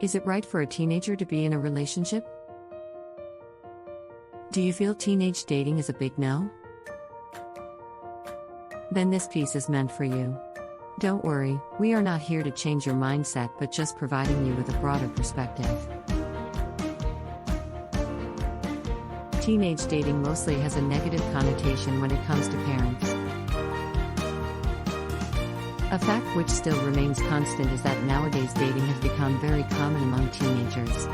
Is it right for a teenager to be in a relationship? Do you feel teenage dating is a big no? Then this piece is meant for you. Don't worry, we are not here to change your mindset but just providing you with a broader perspective. Teenage dating mostly has a negative connotation when it comes to parents. A fact which still remains constant is that nowadays dating has become very common among teenagers.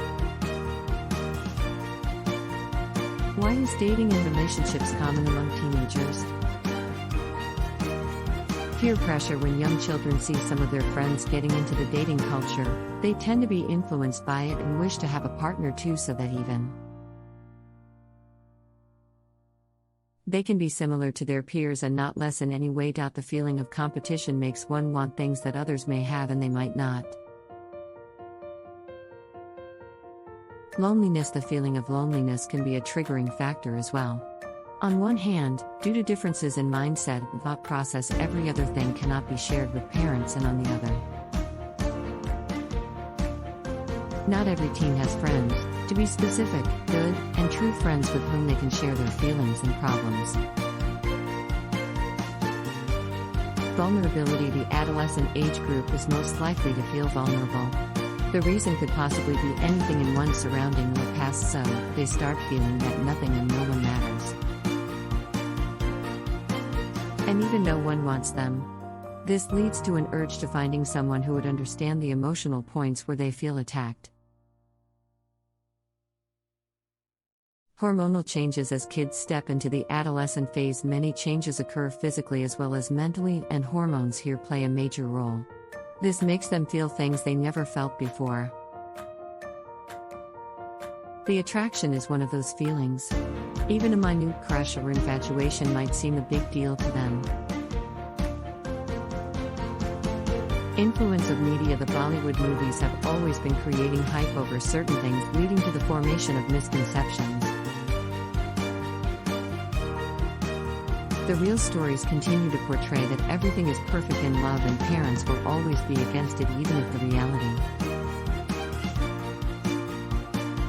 Why is dating and relationships common among teenagers? Peer pressure. When young children see some of their friends getting into the dating culture, they tend to be influenced by it and wish to have a partner too, so that even they can be similar to their peers and not less in any way. The feeling of competition makes one want things that others may have and they might not. Loneliness. The feeling of loneliness can be a triggering factor as well. On one hand, due to differences in mindset and thought process, every other thing cannot be shared with parents, and on the other, not every teen has friends, to be specific, good, and true friends with whom they can share their feelings and problems. Vulnerability. The adolescent age group is most likely to feel vulnerable. The reason could possibly be anything in one's surrounding or past, so they start feeling that nothing and no one matters. And even no one wants them. This leads to an urge to finding someone who would understand the emotional points where they feel attacked. Hormonal changes. As kids step into the adolescent phase, many changes occur physically as well as mentally, and hormones here play a major role. This makes them feel things they never felt before. The attraction is one of those feelings. Even a minute crush or infatuation might seem a big deal to them. Influence of media. The Bollywood movies have always been creating hype over certain things, leading to the formation of misconceptions. The real stories continue to portray that everything is perfect in love and parents will always be against it, even if the reality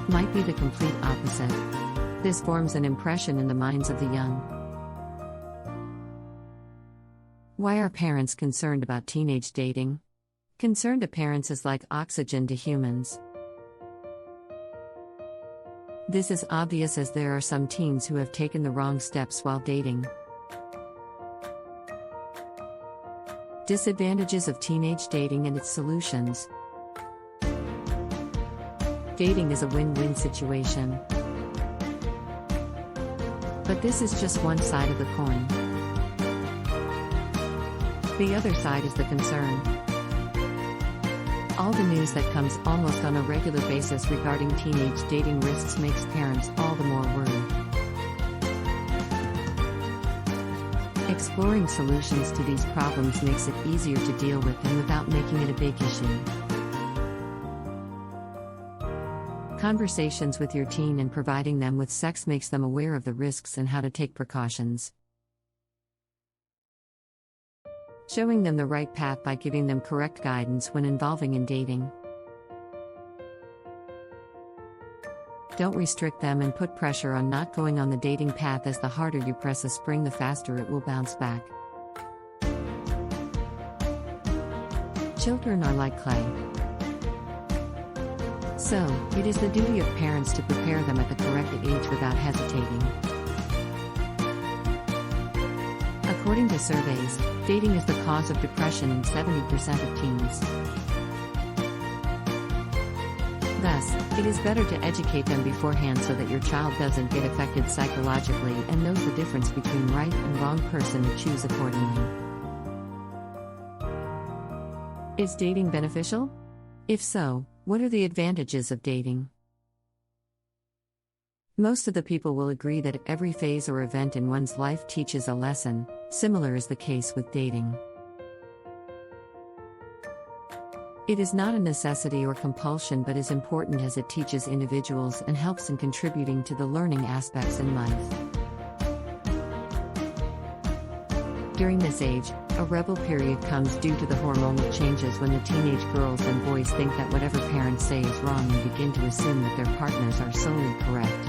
might be the complete opposite. This forms an impression in the minds of the young. Why are parents concerned about teenage dating? Concern to parents is like oxygen to humans. This is obvious as there are some teens who have taken the wrong steps while dating. Disadvantages of teenage dating and its solutions. Dating is a win-win situation. But this is just one side of the coin. The other side is the concern. All the news that comes almost on a regular basis regarding teenage dating risks makes parents all the more worried. Exploring solutions to these problems makes it easier to deal with and without making it a big issue. Conversations with your teen and providing them with sex makes them aware of the risks and how to take precautions. Showing them the right path by giving them correct guidance when involving in dating. Don't restrict them and put pressure on not going on the dating path, as the harder you press a spring, the faster it will bounce back. Children are like clay. So, it is the duty of parents to prepare them at the correct age without hesitating. According to surveys, dating is the cause of depression in 70% of teens. Thus, it is better to educate them beforehand so that your child doesn't get affected psychologically and knows the difference between right and wrong person to choose accordingly. Is dating beneficial? If so, what are the advantages of dating? Most of the people will agree that every phase or event in one's life teaches a lesson. Similar is the case with dating. It is not a necessity or compulsion but is important as it teaches individuals and helps in contributing to the learning aspects in life. During this age, A rebel period comes due to the hormonal changes when the teenage girls and boys think that whatever parents say is wrong and begin to assume that their partners are solely correct.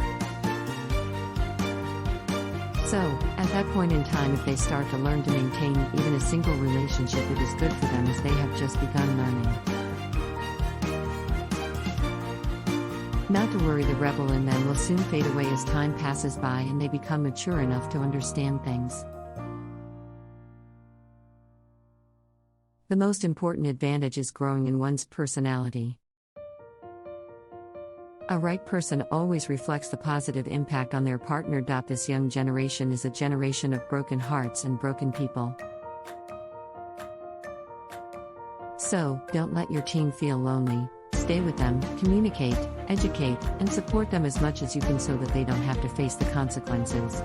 So, at that point in time, if they start to learn to maintain even a single relationship, it is good for them as they have just begun learning. Not to worry, the rebel in them will soon fade away as time passes by and they become mature enough to understand things. The most important advantage is growing in one's personality. A right person always reflects the positive impact on their partner. This young generation is a generation of broken hearts and broken people. So, don't let your teen feel lonely. Stay with them, communicate, educate, and support them as much as you can so that they don't have to face the consequences.